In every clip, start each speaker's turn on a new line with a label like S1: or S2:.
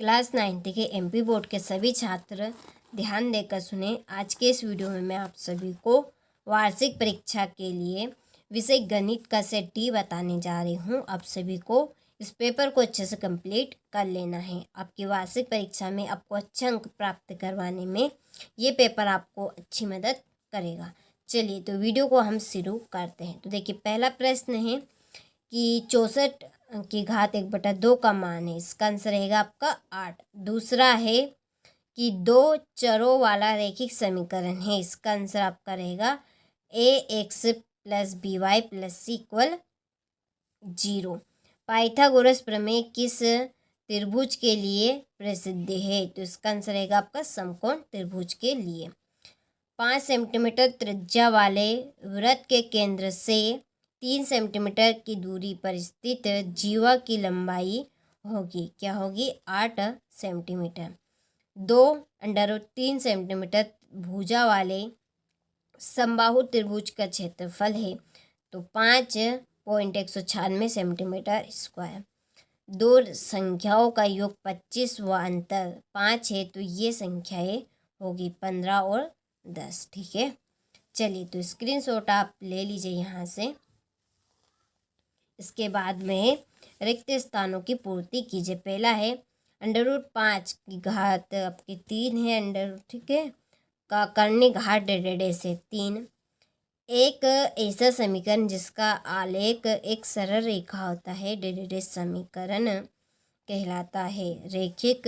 S1: Class 9 के MP board के सभी छात्र ध्यान देकर सुने। आज के इस वीडियो में मैं आप सभी को वार्षिक परीक्षा के लिए विषय गणित का सेट डी बताने जा रही हूँ। आप सभी को इस पेपर को अच्छे से कंप्लीट कर लेना है। आपकी वार्षिक परीक्षा में आपको अच्छे अंक प्राप्त करवाने में ये पेपर आपको अच्छी मदद करेगा। चलिए तो वीडियो को हम शुरू करते हैं। तो देखिए, पहला प्रश्न है कि 64 की घात 1/2 का मान है। इसका आंसर रहेगा आपका 8। दूसरा है कि 2 चरों वाला रैखिक समीकरण है। इसका आंसर आपका रहेगा ax + by + c = 0। पाइथागोरस प्रमेय किस त्रिभुज के लिए प्रसिद्ध है? तो इसका आंसर रहेगा आपका समकोण त्रिभुज के लिए। 5 सेंटीमीटर त्रिज्या वाले वृत्त के केंद्र से 3 सेंटीमीटर की दूरी पर स्थित जीवा की लंबाई होगी, क्या होगी? 8 सेंटीमीटर। 2√3 सेंटीमीटर भुजा वाले समबाहु त्रिभुज का क्षेत्रफल है तो 5.196 सेंटीमीटर स्क्वायर। दो संख्याओं का योग 25 व अंतर 5 है तो ये संख्याएं होगी 15 और 10। ठीक है, चलिए तो स्क्रीनशॉट आप ले लीजिए यहाँ से। इसके बाद में रिक्त स्थानों की पूर्ति कीजिए। पहला है √5 की घात आपकी 3 है ठीक है का कर्णी घात डेढ़ से 3। एक ऐसा समीकरण जिसका आलेख एक सरल रेखा होता है डेढ़ समीकरण कहलाता है। रैखिक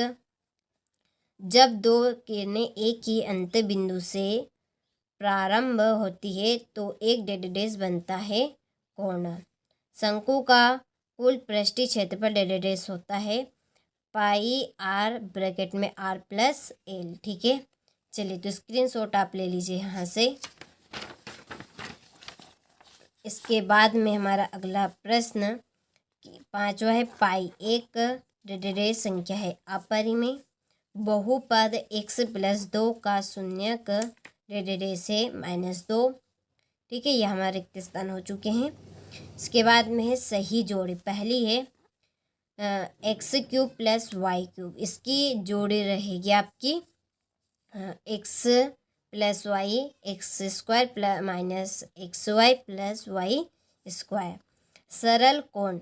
S1: जब दो किरणें एक ही अंत बिंदु से प्रारंभ होती है तो एक डेढ़ बनता है कोण। शंकु का कुल पृष्ठीय क्षेत्रफल डेढ़ होता है πr ब्रैकेट में r + l। ठीक है, चलिए तो स्क्रीनशॉट आप ले लीजिए यहाँ से। इसके बाद में हमारा अगला प्रश्न 5वां है पाई एक डेढ़ संख्या है अपरिमेय बहुपद x + 2 का शून्यक डेढ़ से -2। ठीक है, ये हमारे रिक्त स्थान हो चुके हैं। इसके बाद में है सही जोड़ी। पहली है x³ + y³। इसकी जोड़ी रहेगी आपकी x + y x² - xy + y²। सरल कोण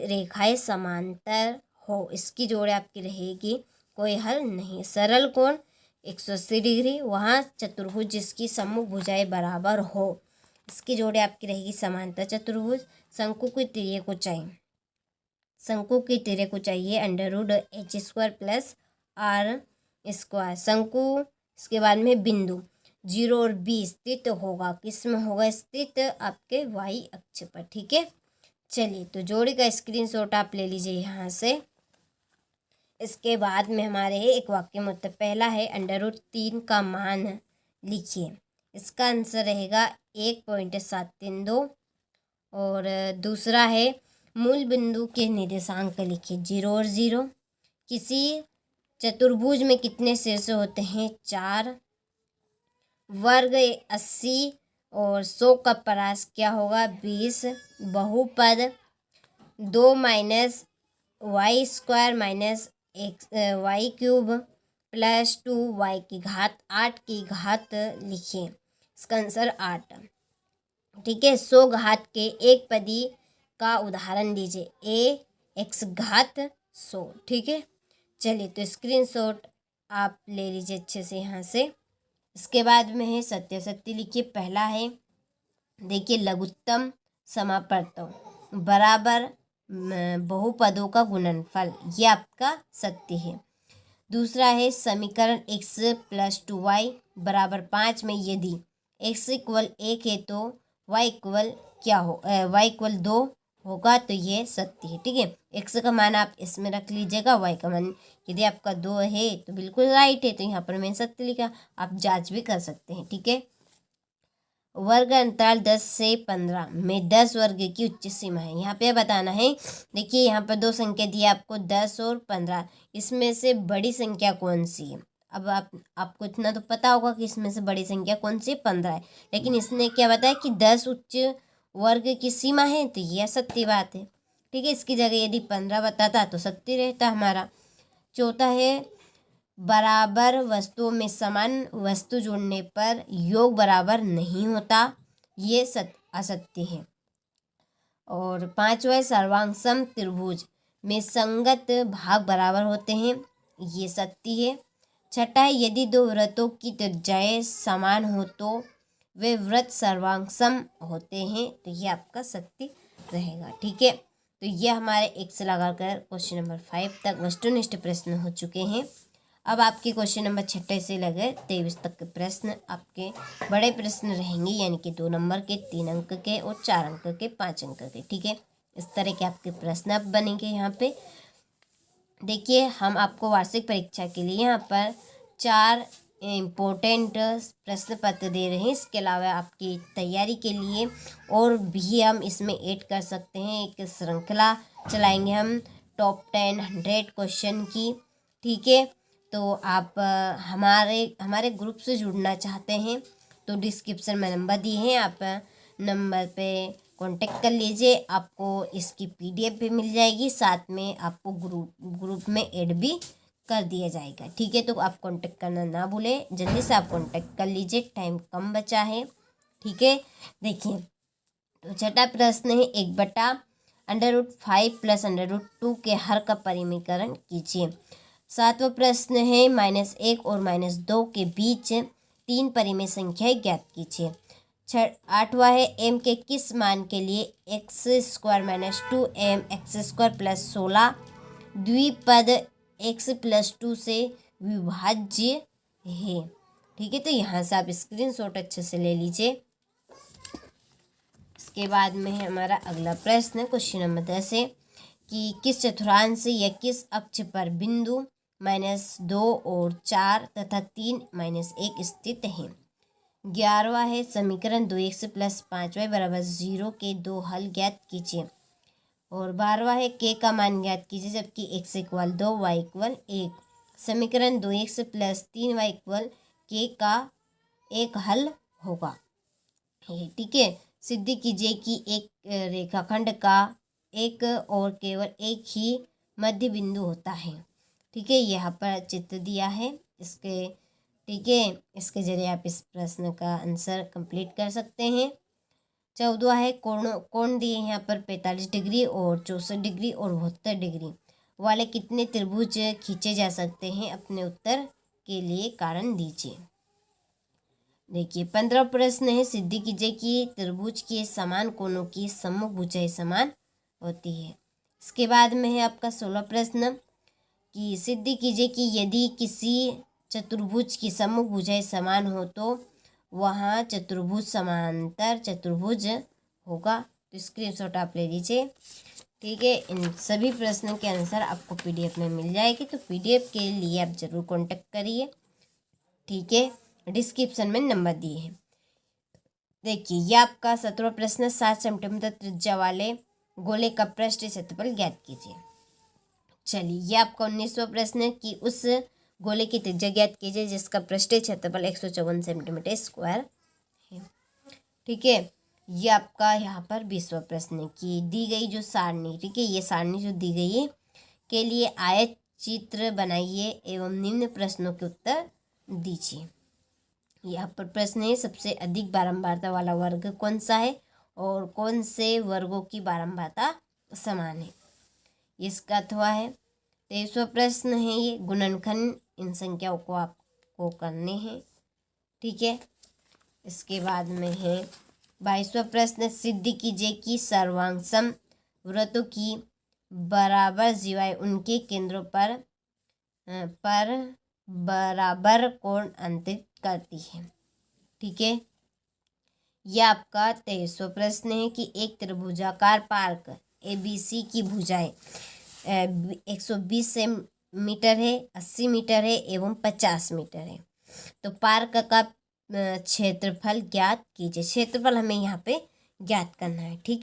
S1: रेखाएं समांतर हो, इसकी जोड़ी आपकी रहेगी कोई हल नहीं। सरल कोण 180 डिग्री, वहाँ चतुर्भुज जिसकी सम्मुख भुजाएं बराबर हो, इसकी जोड़ी आपकी रहेगी समांतर चतुर्भुज। शंकु की तिर्यक ऊंचाई √h² + r²। शंकु, इसके बाद में बिंदु 0 और B स्थित होगा, किस में होगा स्थित? आपके y अक्ष पर। ठीक है, चलिए तो जोड़ी का स्क्रीनशॉट आप ले लीजिए यहाँ से। इसके बाद में हमारे एक वाक्य में उत्तर। पहला है √3 का मान लिखिए। इसका आंसर रहेगा 1.732। और दूसरा है मूल बिंदु के निर्देशांक लिखिए 0 और 0। किसी चतुर्भुज में कितने शीर्ष होते हैं? 4। वर्ग 80 और 100 का परास क्या होगा? 20। बहुपद 2 - y² - y³ + 2y की घात 8 की घात लिखिए। इसका आंसर 8। ठीक है, 100 घात के एक पदी का उदाहरण दीजिए ax⁻100। ठीक है, चलिए तो स्क्रीनशॉट आप ले लीजिए अच्छे से यहाँ से। इसके बाद में है सत्य सत्य लिखिए। पहला है देखिए लघुत्तम समापवर्तों बराबर बहुपदों का गुणनफल, ये आपका सत्य है। दूसरा है समीकरण x + 2y = 5 में यदि x = 1 है तो y = 2 होगा, तो ये सत्य है। ठीक है, x का मान आप इसमें रख लीजिएगा, y का मान यदि आपका 2 है तो बिल्कुल राइट है, तो यहाँ पर मैंने सत्य लिखा। आप जांच भी कर सकते हैं। ठीक है, वर्ग अंतराल 10 से 15 में 10 वर्ग की उच्च सीमा है। यहाँ पे बताना है। देखिए, यहाँ पर दो संख्या दी है आपको 10 और 15। इसमें से बड़ी संख्या कौन सी है? अब आपको इतना तो पता होगा कि इसमें से बड़ी संख्या कौन सी? 15 है। लेकिन इसने क्या बताया कि 10 उच्च वर्ग की सीमा है, तो यह सत्य बात है। ठीक है, इसकी जगह यदि 15 बताता तो सत्य रहता हमारा। चौथा है बराबर वस्तुओं में समान वस्तु जोड़ने पर योग बराबर नहीं होता, ये असत्य है। और पांचवा है सर्वांग त्रिभुज में संगत भाग बराबर होते हैं, ये सत्य है। छठा है यदि दो वृत्तों की त्रिज्याएं समान हो तो वे वृत्त सर्वांग होते हैं, तो ये आपका सत्य रहेगा। ठीक है, तो ये हमारे 1 से लगाकर क्वेश्चन नंबर 5 तक वस्तुनिष्ठ प्रश्न हो चुके हैं। अब आपके क्वेश्चन नंबर 6 से लगे 23 तक के प्रश्न आपके बड़े प्रश्न रहेंगे, यानी कि 2 नंबर के, 3 अंक के और 4 अंक के, 5 अंक के। ठीक है, इस तरह के आपके प्रश्न अब बनेंगे। यहाँ पे देखिए, हम आपको वार्षिक परीक्षा के लिए यहाँ पर 4 इम्पोर्टेंट प्रश्न पत्र दे रहे हैं। इसके अलावा आपकी तैयारी के लिए और भी हम इसमें ऐड कर सकते हैं। एक श्रृंखला चलाएंगे हम टॉप 10 100 क्वेश्चन की। ठीक है, तो आप हमारे ग्रुप से जुड़ना चाहते हैं तो डिस्क्रिप्शन में नंबर दिए हैं, आप नंबर पे कांटेक्ट कर लीजिए। आपको इसकी PDF भी मिल जाएगी, साथ में आपको ग्रुप में ऐड भी कर दिया जाएगा। ठीक है, तो आप कांटेक्ट करना ना भूलें, जल्दी से आप कांटेक्ट कर लीजिए, टाइम कम बचा है। ठीक है, देखिए, तो छठा प्रश्न है 1/√5 + √2 के हर का परिमीकरण कीजिए। सातवां प्रश्न है -1 और -2 के बीच 3 परिमेय संख्याएं ज्ञात कीजिए। आठवां है m के किस मान के लिए x² - 2m x² + 16 द्विपद x + 2 से विभाज्य है। ठीक है, तो यहाँ से आप स्क्रीनशॉट अच्छे से ले लीजिए। इसके बाद में है हमारा अगला प्रश्न क्वेश्चन नंबर 10 है कि किस चतुर्थांश या किस अक्ष पर बिंदु -2 और 4 तथा 3 -1 स्थित हैं। 11वां है समीकरण 2x + 5y = 0 के 2 हल ज्ञात कीजिए। और 12वां है k का मान ज्ञात कीजिए जबकि x = 2 y = 1। समीकरण 2x + 3y = k का एक हल होगा। ठीक है, सिद्ध कीजिए कि एक रेखाखंड का एक और केवल एक ही मध्य बिंदु होता है। ठीक है, यहाँ पर चित्र दिया है इसके। ठीक है, इसके जरिए आप इस प्रश्न का आंसर कंप्लीट कर सकते हैं। 14वां है कोण दिए यहाँ पर 45 डिग्री और 64 डिग्री और 72 डिग्री वाले कितने त्रिभुज खींचे जा सकते हैं, अपने उत्तर के लिए कारण दीजिए। देखिए, 15वां प्रश्न है सिद्ध कीजिए कि त्रिभुज के समान कोणों की सम्मुख भुजाएं समान होती है। इसके बाद में है आपका 16वां प्रश्न कि सिद्ध कीजिए कि यदि किसी चतुर्भुज की सम्मुख भुजाएं समान हो तो वहाँ चतुर्भुज समांतर चतुर्भुज होगा। तो स्क्रीनशॉट आप ले लीजिए। ठीक है, इन सभी प्रश्नों के आंसर आपको PDF में मिल जाएगी, तो PDF के लिए आप जरूर कांटेक्ट करिए। ठीक है, डिस्क्रिप्शन में नंबर दिए हैं। देखिए, ये आपका 17वां प्रश्न 7 सेंटीमीटर त्रिज्या वाले गोले का पृष्ठ क्षेत्रफल ज्ञात कीजिए। चलिए, ये आपका 19वां प्रश्न कि उस गोले की त्रिज्या ज्ञात कीजिए जिसका पृष्ठीय क्षेत्रफल 154 सेंटीमीटर स्क्वायर है। ठीक है, ये आपका यहाँ पर 20वां प्रश्न की दी गई जो सारणी, ठीक है, ये सारणी जो दी गई है के लिए आयत चित्र बनाइए एवं निम्न प्रश्नों के उत्तर दीजिए। यहाँ पर प्रश्न है सबसे अधिक बारंबारता वाला वर्ग कौन सा है और कौन से वर्गों की बारंबारता समान है, इसका अथवा है। 23वां प्रश्न है ये गुणनखंड इन संख्याओं को आपको करने हैं। ठीक है, इसके बाद में है 22वां प्रश्न सिद्ध कीजिए कि सर्वांग वृत्तों की बराबर जीवाएं उनके केंद्रों पर बराबर कोण अंतरित करती है। ठीक है, यह आपका 23वां प्रश्न है कि एक त्रिभुजाकार पार्क ABC की भुजाएं 120 मीटर है, 80 मीटर है एवं 50 मीटर है। तो पार्क का क्षेत्रफल ज्ञात कीजिए। क्षेत्रफल हमें यहाँ पे ज्ञात करना है। ठीक।